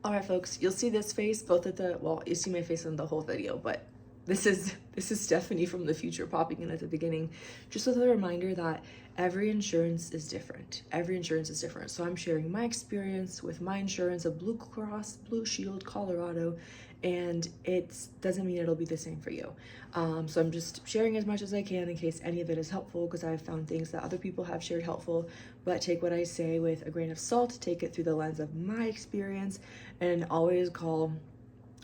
All right, folks, you'll see this face both at the, well, you see my face in the whole video, but this is Stephanie from the future popping in at the beginning, just with a reminder that every insurance is different. Every insurance is different. So I'm sharing my experience with my insurance of Blue Cross Blue Shield Colorado, and it doesn't mean it'll be the same for you. So I'm just sharing as much as I can in case any of it is helpful, because I've found things that other people have shared helpful, but take what I say with a grain of salt, take it through the lens of my experience, and always call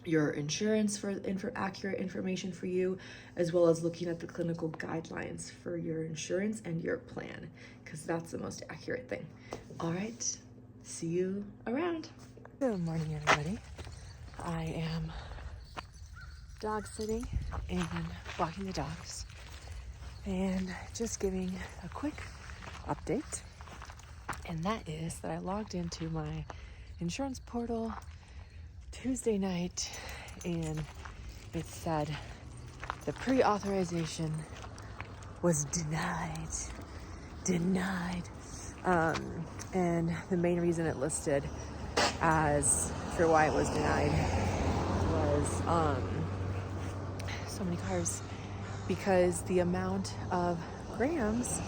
your insurance for accurate information for you, as well as looking at the clinical guidelines for your insurance and your plan, because that's the most accurate thing. All right, see you around. Good morning, everybody. I am dog sitting and walking the dogs and just giving a quick update, and that is that I logged into my insurance portal Tuesday night and it said the pre-authorization was denied. And the main reason it listed as for why it was denied was so many cars, because the amount of grams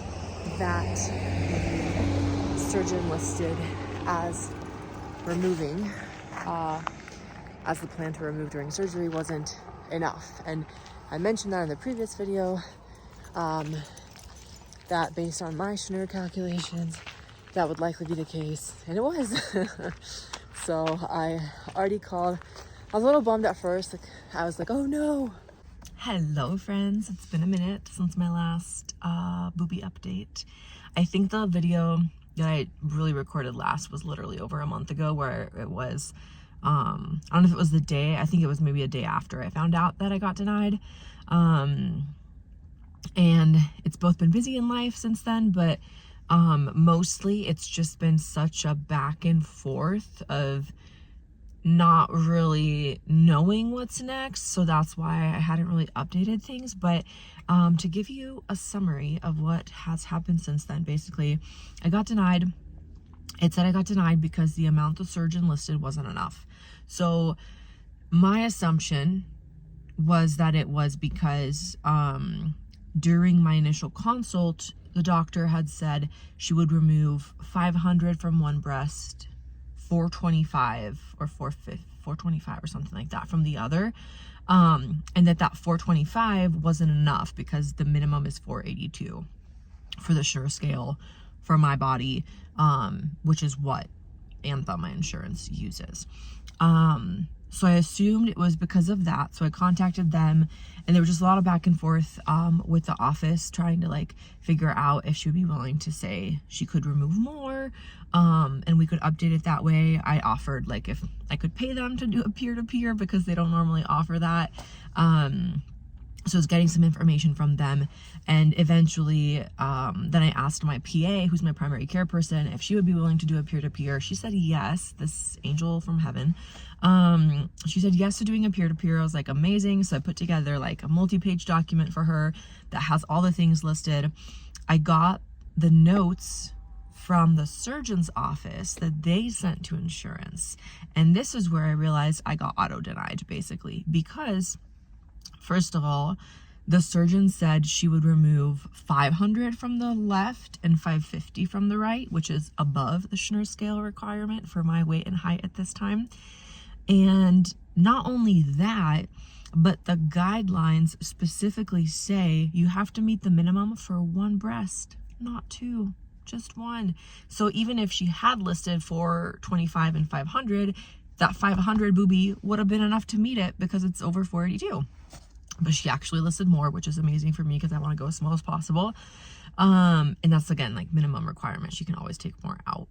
that the surgeon listed as removing as the plan to remove during surgery wasn't enough. And I mentioned that in the previous video, that based on my Schnur calculations, that would likely be the case, and it was. So I already called. I was a little bummed at first. Like, I was like, oh no. Hello friends, it's been a minute since my last booby update. I think the video that I really recorded last was literally over a month ago, where it was, I don't know if it was the day, I think it was maybe a day after I found out that I got denied. And it's both been busy in life since then, but mostly it's just been such a back and forth of not really knowing what's next. So that's why I hadn't really updated things. But to give you a summary of what has happened since then, basically, I got denied. It said I got denied because the amount the surgeon listed wasn't enough. So my assumption was that it was because during my initial consult, the doctor had said she would remove 500 from one breast, 425 or 425 or something like that from the other, and that 425 wasn't enough because the minimum is 482 for the Schnur scale for my body, which is what Anthem, my insurance, uses. So I assumed it was because of that. So I contacted them, and there was just a lot of back and forth with the office trying to like figure out if she would be willing to say she could remove more, and we could update it that way. I offered like if I could pay them to do a peer-to-peer because they don't normally offer that. So I was getting some information from them, and eventually then I asked my PA, who's my primary care person, if she would be willing to do a peer-to-peer. She said yes, this angel from heaven. She said yes to doing a peer-to-peer. I was like, amazing. So I put together like a multi-page document for her that has all the things listed. I got the notes from the surgeon's office that they sent to insurance, and this is where I realized I got auto-denied, basically, because first of all, the surgeon said she would remove 500 from the left and 550 from the right, which is above the Schnur scale requirement for my weight and height at this time. And not only that, but the guidelines specifically say you have to meet the minimum for one breast, not two, just one. So even if she had listed 425 and 500, that 500 booby would have been enough to meet it because it's over 482. But she actually listed more, which is amazing for me because I want to go as small as possible. And that's, again, like minimum requirement. She can always take more out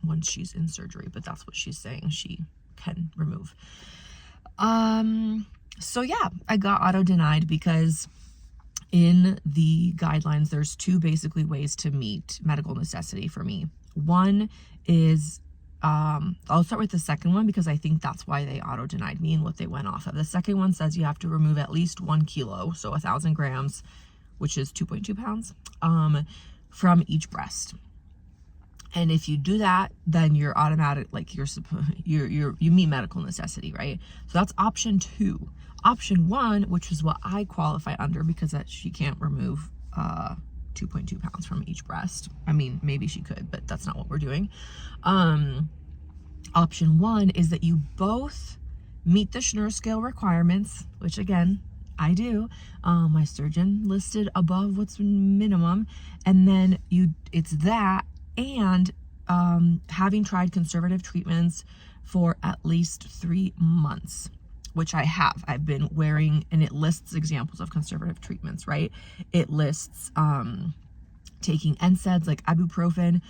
once she's in surgery, but that's what she's saying she can remove. So yeah, I got auto denied because in the guidelines, there's two basically ways to meet medical necessity for me. One is, I'll start with the second one because I think that's why they auto denied me and what they went off of. The second one says you have to remove at least 1 kilo, so 1,000 grams, which is 2.2 pounds, from each breast. And if you do that, then you're automatic, like you meet medical necessity, right? So that's option 2. Option 1, which is what I qualify under, because that she can't remove 2.2 pounds from each breast. I mean, maybe she could, but that's not what we're doing. Option 1 is that you both meet the Schnur scale requirements, which again, I do. My surgeon listed above what's minimum, and then it's that, and having tried conservative treatments for at least 3 months, which I have. I've been wearing, and it lists examples of conservative treatments, right? It lists taking NSAIDs like ibuprofen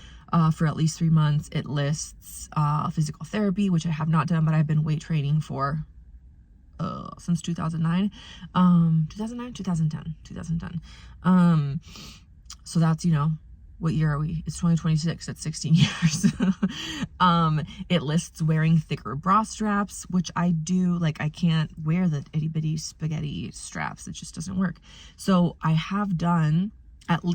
for at least 3 months. It lists physical therapy, which I have not done, but I've been weight training for since 2009, 2010. So that's, what year are we? It's 2026. That's 16 years. It lists wearing thicker bra straps, which I do. Like, I can't wear the itty bitty spaghetti straps. It just doesn't work. So I have done,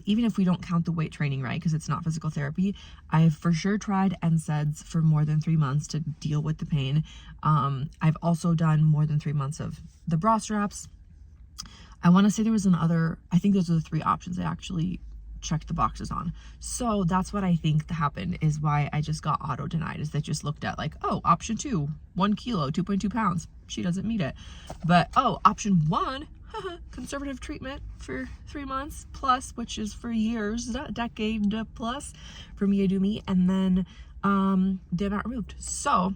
even if we don't count the weight training, right, because it's not physical therapy, I've for sure tried NSAIDs for more than 3 months to deal with the pain. I've also done more than 3 months of the bra straps. I want to say there was another, I think those are the 3 options I actually checked the boxes on. So that's what I think happened, is why I just got auto denied, is they just looked at like, oh, option 2, 1 kilo, 2.2 pounds. She doesn't meet it. But, oh, option 1, conservative treatment for 3 months plus, which is for years, a decade plus for me, and then they're not removed. So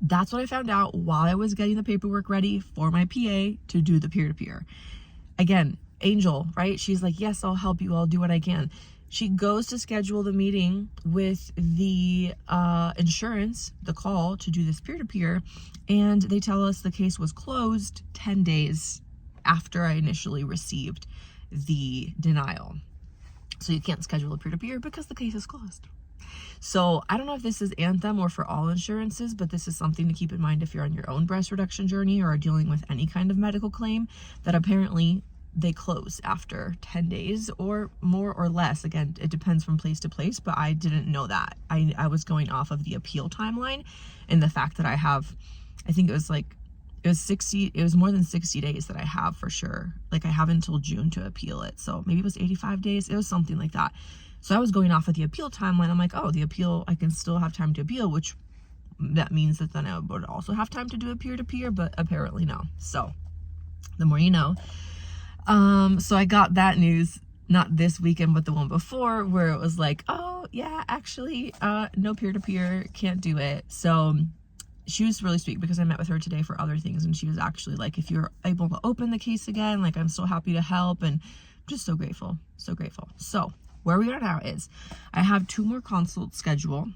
that's what I found out while I was getting the paperwork ready for my PA to do the peer-to-peer. Again, Angel, right? She's like, yes, I'll help you. I'll do what I can. She goes to schedule the meeting with the insurance, the call to do this peer-to-peer, and they tell us the case was closed 10 days after I initially received the denial. So you can't schedule a peer-to-peer because the case is closed. So I don't know if this is Anthem or for all insurances, but this is something to keep in mind if you're on your own breast reduction journey or are dealing with any kind of medical claim, that apparently they close after 10 days or more or less. Again, it depends from place to place, but I didn't know that. I was going off of the appeal timeline and the fact that I think it was more than 60 days that I have for sure. Like, I have until June to appeal it. So maybe it was 85 days. It was something like that. So I was going off of the appeal timeline. I'm like, oh, the appeal, I can still have time to appeal, which that means that then I would also have time to do a peer-to-peer, but apparently no. So the more you know. So I got that news, not this weekend, but the one before, where it was like, oh yeah, actually, no peer-to-peer, can't do it. So she was really sweet, because I met with her today for other things, and she was actually like, if you're able to open the case again, like, I'm so happy to help, and I'm just so grateful, so grateful. So where we are now is I have 2 more consults scheduled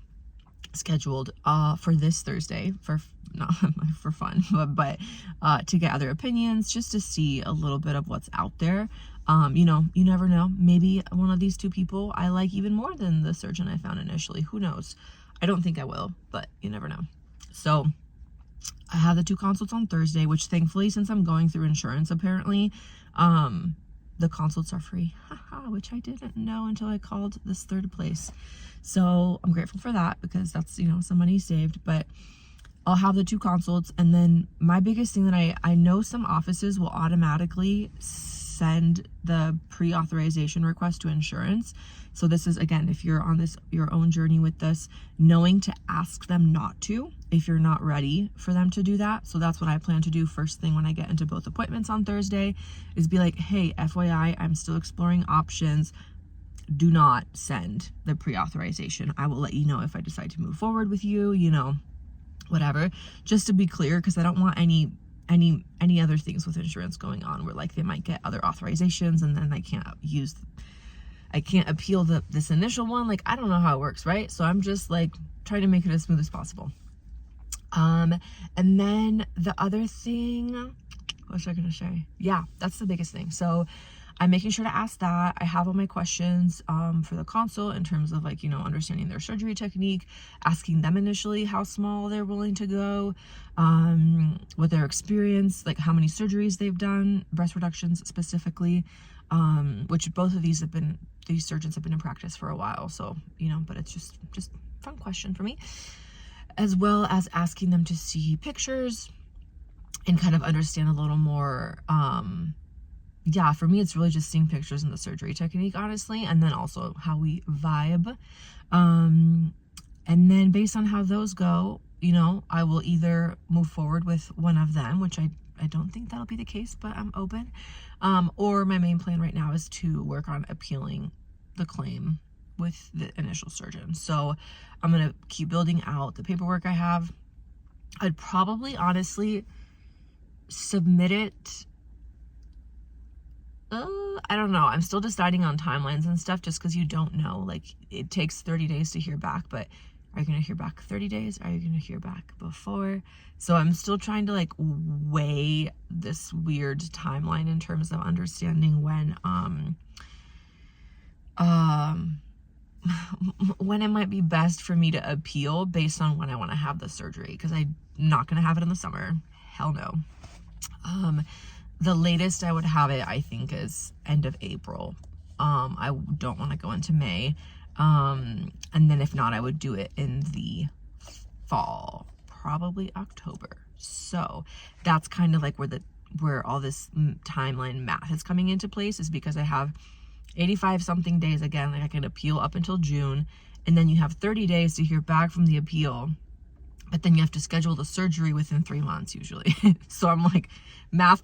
for this Thursday, not for fun, but to get other opinions, just to see a little bit of what's out there. You never know. Maybe one of these 2 people I like even more than the surgeon I found initially. Who knows? I don't think I will, but you never know. So I have the 2 consults on Thursday, which thankfully, since I'm going through insurance, apparently, the consults are free, which I didn't know until I called this third place. So I'm grateful for that, because that's, some money saved. But I'll have the 2 consults, and then my biggest thing that I know some offices will automatically send the pre-authorization request to insurance. So this is, again, if you're on your own journey with this, knowing to ask them not to if you're not ready for them to do that. So that's what I plan to do first thing when I get into both appointments on Thursday, is be like, hey, FYI, I'm still exploring options. Do not send the pre-authorization. I will let you know if I decide to move forward with you, whatever, just to be clear, because I don't want any other things with insurance going on where, like, they might get other authorizations and then I can't appeal this initial one. Like, I don't know how it works, right? So I'm just like trying to make it as smooth as possible. And then the other thing, what was I gonna say? Yeah, that's the biggest thing. So I'm making sure to ask that. I have all my questions for the consult in terms of, like, understanding their surgery technique, asking them initially how small they're willing to go, what their experience, like how many surgeries they've done, breast reductions specifically, which both of these surgeons have been in practice for a while. So, but it's just fun question for me, as well as asking them to see pictures and kind of understand a little more. Yeah, for me, it's really just seeing pictures and the surgery technique, honestly, and then also how we vibe. And then based on how those go, I will either move forward with one of them, which I don't think that'll be the case, but I'm open. Or my main plan right now is to work on appealing the claim with the initial surgeon. So I'm going to keep building out the paperwork I have. I'd probably honestly submit it. I don't know. I'm still deciding on timelines and stuff, just because you don't know. Like, it takes 30 days to hear back, but are you going to hear back 30 days? Are you going to hear back before? So I'm still trying to like weigh this weird timeline in terms of understanding when it might be best for me to appeal based on when I want to have the surgery, because I'm not going to have it in the summer. Hell no. The latest I would have it, I think, is end of April. I don't want to go into May. And then if not, I would do it in the fall, probably October. So that's kind of like where all this timeline math is coming into place, is because I have 85 something days again. Like, I can appeal up until June, and then you have 30 days to hear back from the appeal, but then you have to schedule the surgery within 3 months usually. So I'm like, math.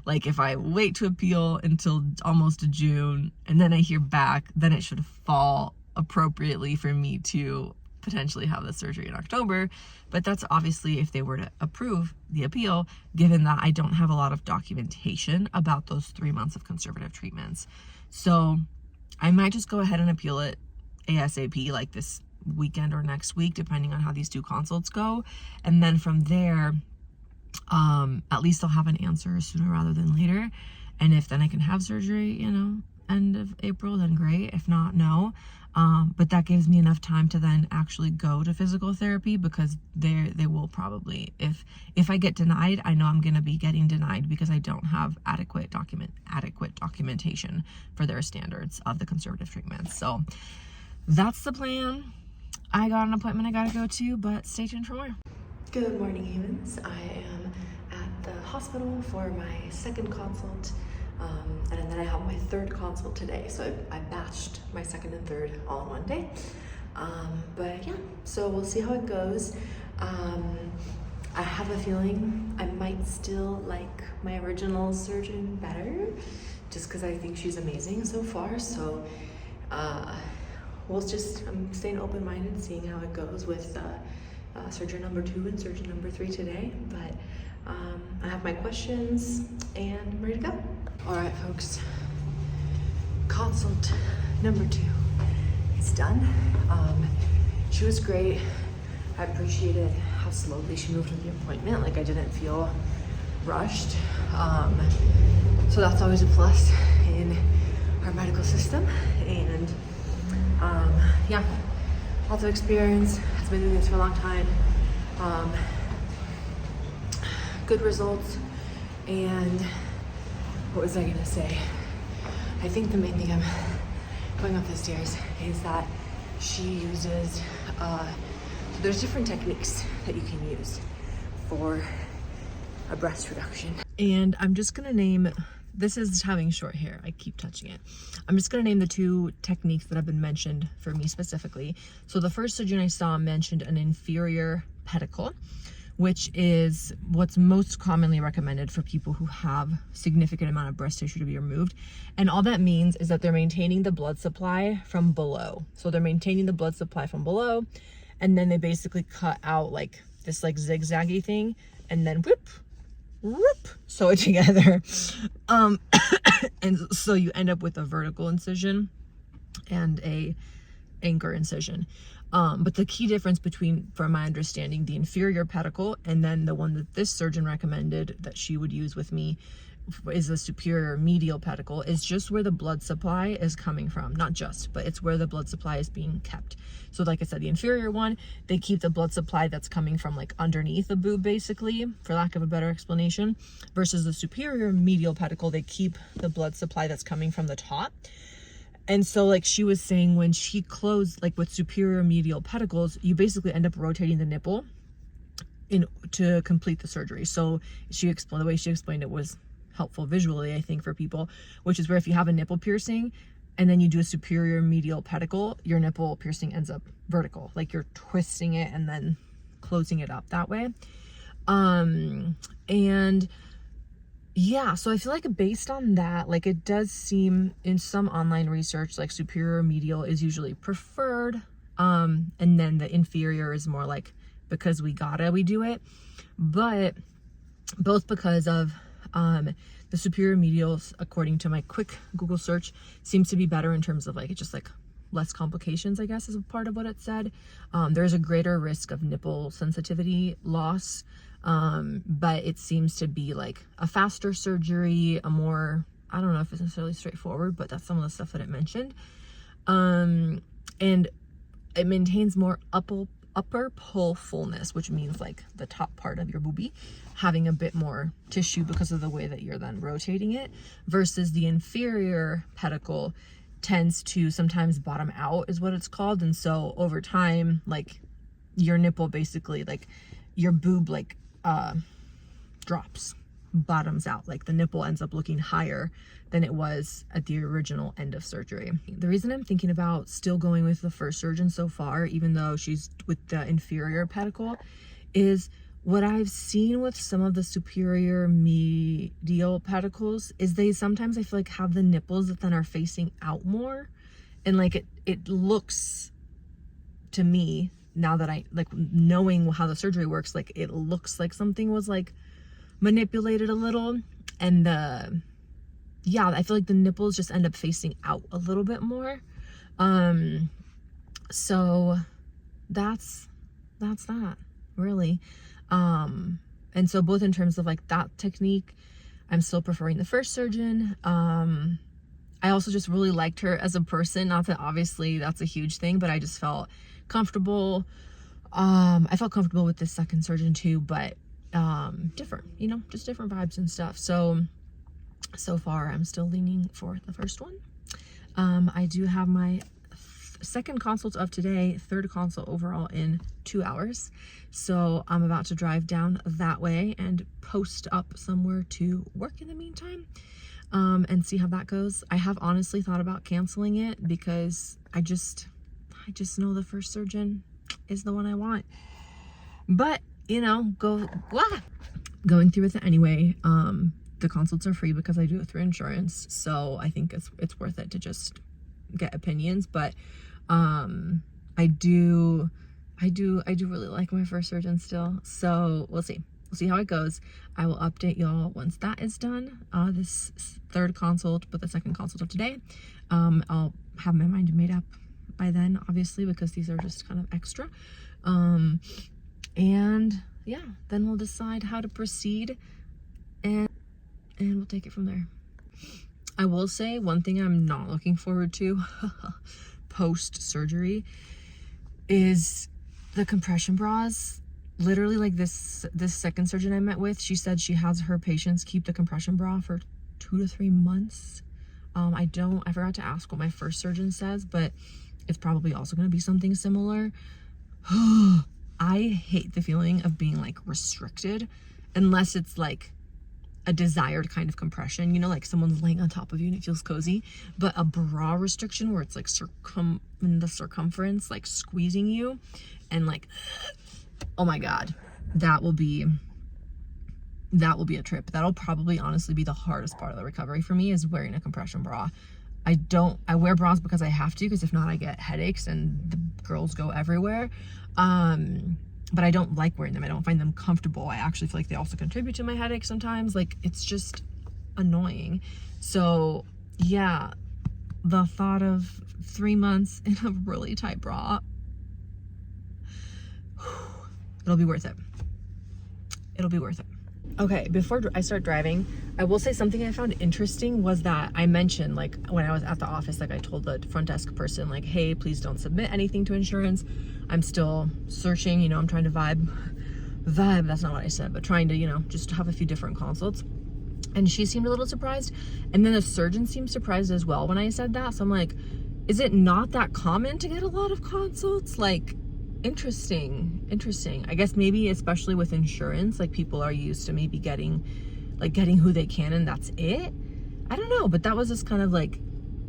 Like, if I wait to appeal until almost June and then I hear back, then it should fall appropriately for me to potentially have the surgery in October. But that's obviously if they were to approve the appeal, given that I don't have a lot of documentation about those 3 months of conservative treatments. So I might just go ahead and appeal it ASAP, like this weekend or next week, depending on how these 2 consults go. And then from there, at least I'll have an answer sooner rather than later. And if then I can have surgery, end of April, then great. If not, no. But that gives me enough time to then actually go to physical therapy, because they will probably, if I get denied, I know I'm going to be getting denied because I don't have adequate documentation for their standards of the conservative treatments. So that's the plan. I got an appointment I gotta go to, but stay tuned for more. Good morning, humans. I am at the hospital for my second consult, and then I have my third consult today. So I batched my second and third all in one day. But yeah, so we'll see how it goes. I have a feeling I might still like my original surgeon better, just because I think she's amazing so far. So I'm staying open-minded, seeing how it goes with surgeon number 2 and surgeon number 3 today. But I have my questions and I'm ready to go. All right, folks. Consult number 2 is done. She was great. I appreciated how slowly she moved with the appointment. Like, I didn't feel rushed. So that's always a plus in our medical system. And yeah, lots of experience. Has been doing this for a long time. Good results. And what was I gonna say? I think the main thing I'm going up the stairs is that she uses, there's different techniques that you can use for a breast reduction. And I'm just gonna name, this is having short hair, I keep touching it. I'm just gonna name the 2 techniques that have been mentioned for me specifically. So the first surgeon I saw mentioned an inferior pedicle, which is what's most commonly recommended for people who have significant amount of breast tissue to be removed. And all that means is that they're maintaining the blood supply from below. So they're maintaining the blood supply from below, and then they basically cut out like this like zigzaggy thing, and then whoop, sew it together. And so you end up with a vertical incision and a anchor incision. But the key difference between, from my understanding, the inferior pedicle and then the one that this surgeon recommended that she would use with me is the superior medial pedicle, is just where the blood supply is coming from. Not just, but it's where the blood supply is being kept. So like I said, the inferior one, they keep the blood supply that's coming from like underneath the boob, basically, for lack of a better explanation, versus the superior medial pedicle, they keep the blood supply that's coming from the top. And so like she was saying, when she closed, like with superior medial pedicles, you basically end up rotating the nipple to complete the surgery. So the way she explained it was helpful visually, I think, for people, which is where if you have a nipple piercing and then you do a superior medial pedicle, your nipple piercing ends up vertical, like you're twisting it and then closing it up that way. And yeah, so I feel like based on that, like it does seem in some online research like superior medial is usually preferred, and then the inferior is more like because we do it. But both because of the superior medials, according to my quick Google search, seems to be better in terms of like, it's just like less complications, I guess, is a part of what it said. There's a greater risk of nipple sensitivity loss, but it seems to be like a faster surgery, a more, I don't know if it's necessarily straightforward, but that's some of the stuff that it mentioned. And it maintains more upper pole fullness, which means like the top part of your boobie having a bit more tissue because of the way that you're then rotating it, versus the inferior pedicle tends to sometimes bottom out, is what it's called. And so over time, like your nipple basically, like your boob like drops, bottoms out, like the nipple ends up looking higher than it was at the original end of surgery. The reason I'm thinking about still going with the first surgeon so far, even though she's with the inferior pedicle, is what I've seen with some of the superior medial pedicles is they sometimes, I feel like, have the nipples that then are facing out more. And like it looks to me, now that I like knowing how the surgery works, like it looks like something was like manipulated a little, and yeah, I feel like the nipples just end up facing out a little bit more. So that's that really. And so both in terms of like that technique, I'm still preferring the first surgeon. I also just really liked her as a person, not that obviously that's a huge thing, but I just felt comfortable. I felt comfortable with this second surgeon too, but different, you know, just different vibes and stuff. So far I'm still leaning for the first one. I do have my second consult of today, third consult overall in 2 hours. So I'm about to drive down that way and post up somewhere to work in the meantime, and see how that goes. I have honestly thought about canceling it because I just know the first surgeon is the one I want. But, you know, going through with it anyway. The consults are free because I do it through insurance. So I think it's worth it to just get opinions. But I do really like my first surgeon still. So we'll see how it goes. I will update y'all once that is done. This third consult, but the second consult of today. I'll have my mind made up by then, obviously, because these are just kind of extra. And yeah, then we'll decide how to proceed, and we'll take it from there. I will say one thing I'm not looking forward to post-surgery is the compression bras. Literally, like this second surgeon I met with, she said she has her patients keep the compression bra for 2 to 3 months. I forgot to ask what my first surgeon says, but it's probably also going to be something similar. I hate the feeling of being like restricted, unless it's like a desired kind of compression, you know, like someone's laying on top of you and it feels cozy. But a bra restriction where it's like in the circumference, like squeezing you, and like, oh my god, that will be a trip. That'll probably honestly be the hardest part of the recovery for me, is wearing a compression bra. I wear bras because I have to, because if not I get headaches and the girls go everywhere. But I don't like wearing them. I don't find them comfortable. I actually feel like they also contribute to my headache sometimes. Like, it's just annoying. So yeah, the thought of 3 months in a really tight bra, it'll be worth it. It'll be worth it. Okay, before I start driving, I will say something I found interesting was that I mentioned, like, when I was at the office, like, I told the front desk person, like, hey, please don't submit anything to insurance. I'm still searching, you know, I'm trying to vibe, that's not what I said, but trying to, you know, just have a few different consults. And she seemed a little surprised. And then the surgeon seemed surprised as well when I said that. So I'm like, is it not that common to get a lot of consults? Like, interesting. I guess maybe especially with insurance, like people are used to maybe getting who they can and that's it. I don't know, but that was just kind of like,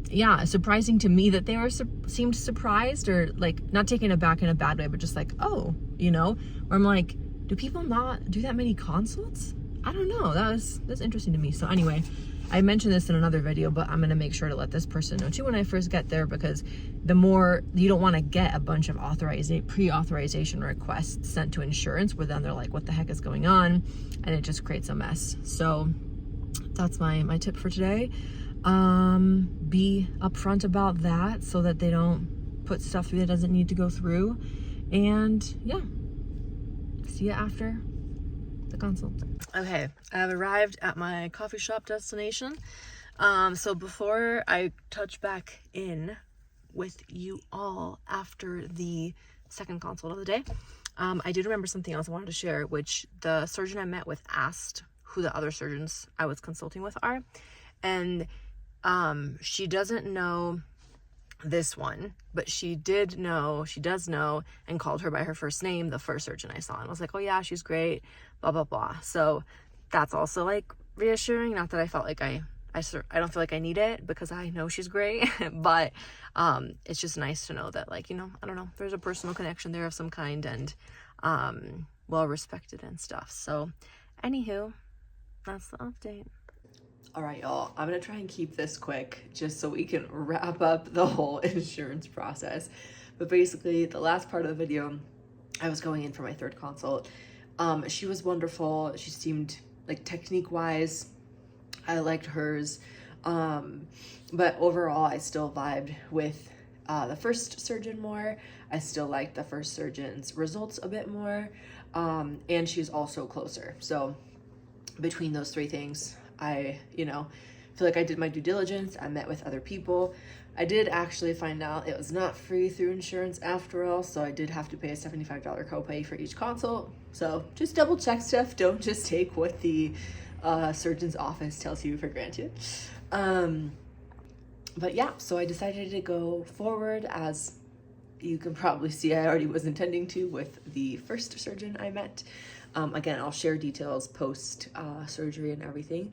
yeah, surprising to me that they were seemed surprised, or like not taken aback in a bad way, but just like, oh, you know, where I'm like, do people not do that many consults? I don't know. That's interesting to me. So anyway, I mentioned this in another video, but I'm gonna make sure to let this person know too when I first get there, because the more you don't want to get a bunch of pre-authorization requests sent to insurance where then they're like, what the heck is going on? And it just creates a mess. So that's my tip for today. Be upfront about that so that they don't put stuff through that doesn't need to go through. And yeah, see you after the consult. Okay, I've arrived at my coffee shop destination. So before I touch back in with you all after the second consult of the day, I did remember something else I wanted to share, which the surgeon I met with asked who the other surgeons I was consulting with are. And she doesn't know this one, but she does know, and called her by her first name, the first surgeon I saw, and was like, oh yeah, she's great, blah blah blah. So that's also like reassuring. Not that I felt like I don't feel like I need it, because I know she's great, but it's just nice to know that, like, you know, I don't know, there's a personal connection there of some kind, and well respected and stuff. So anywho, that's the update. All right, y'all, I'm gonna try and keep this quick just so we can wrap up the whole insurance process. But basically, the last part of the video, I was going in for my third consult. She was wonderful. She seemed like technique-wise, I liked hers. But overall, I still vibed with the first surgeon more. I still liked the first surgeon's results a bit more. And she's also closer. So between those three things, I, you know, feel like I did my due diligence. I met with other people. I did actually find out it was not free through insurance after all, so I did have to pay a $75 copay for each consult. So just double check stuff. Don't just take what the surgeon's office tells you for granted. But yeah, so I decided to go forward, as you can probably see I already was intending to, with the first surgeon I met. Again, I'll share details post surgery and everything.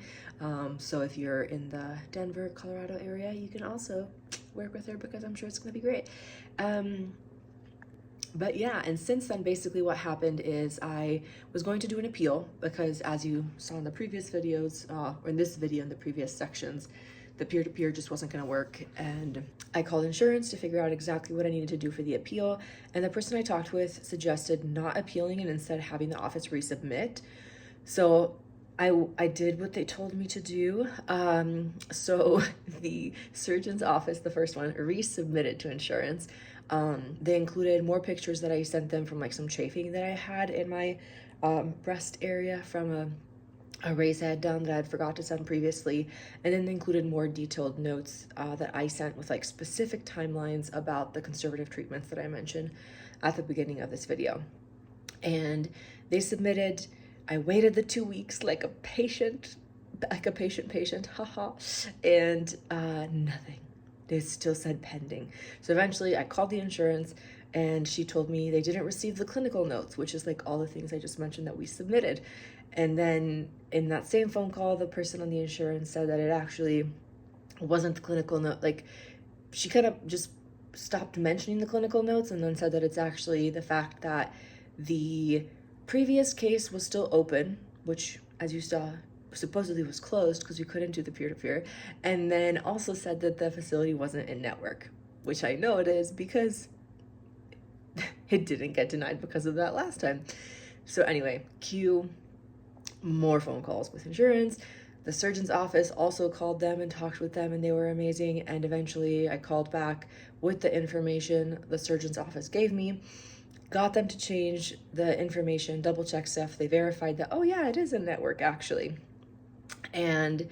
So if you're in the Denver, Colorado area, you can also work with her, because I'm sure it's going to be great. But yeah, and since then, basically what happened is I was going to do an appeal, because as you saw in the previous videos, or in this video in the previous sections, the peer-to-peer just wasn't going to work. And I called insurance to figure out exactly what I needed to do for the appeal. And the person I talked with suggested not appealing and instead having the office resubmit. So I did what they told me to do. So the surgeon's office, the first one, resubmitted to insurance. They included more pictures that I sent them from like some chafing that I had in my breast area from a raise I had done that I had forgot to send previously. And then they included more detailed notes that I sent with like specific timelines about the conservative treatments that I mentioned at the beginning of this video. And they submitted. I waited the 2 weeks like a patient, haha, and nothing. They still said pending. So eventually I called the insurance, and she told me they didn't receive the clinical notes, which is like all the things I just mentioned that we submitted. And then in that same phone call, the person on the insurance said that it actually wasn't the clinical note. Like, she kind of just stopped mentioning the clinical notes and then said that it's actually the fact that the previous case was still open, which, as you saw, supposedly was closed because we couldn't do the peer-to-peer. And then also said that the facility wasn't in network, which I know it is because it didn't get denied because of that last time. So anyway, cue more phone calls with insurance. The surgeon's office also called them and talked with them, and they were amazing. And eventually I called back with the information the surgeon's office gave me, got them to change the information, double check stuff. They verified that, oh yeah, it is a network actually. And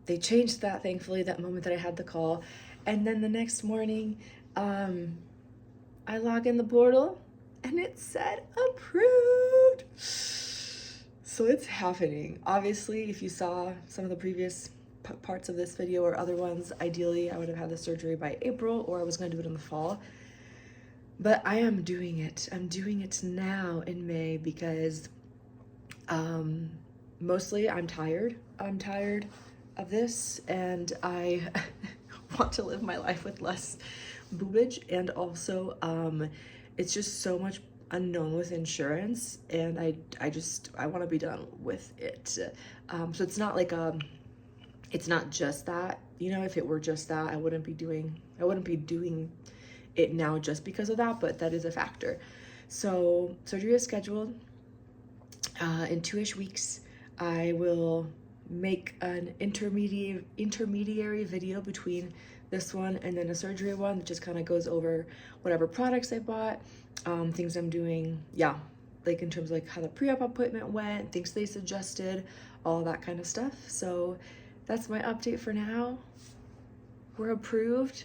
they changed that, thankfully, that moment that I had the call. And then the next morning, I log in the portal and it said approved. So it's happening. Obviously, if you saw some of the previous parts of this video or other ones, ideally I would have had the surgery by April, or I was going to do it in the fall. But I am doing it. I'm doing it now in May because mostly I'm tired. I'm tired of this, and I want to live my life with less boobage. And also, it's just so much unknown with insurance, and I want to be done with it. So it's not like it's not just that. You know, if it were just that, I wouldn't be doing it now just because of that, but that is a factor. So surgery is scheduled in 2-ish weeks. I will make an intermediary video between this one and then a surgery one that just kind of goes over whatever products I bought, things I'm doing, yeah, like in terms of like how the pre-op appointment went, things they suggested, all that kind of stuff. So that's my update for now. We're approved.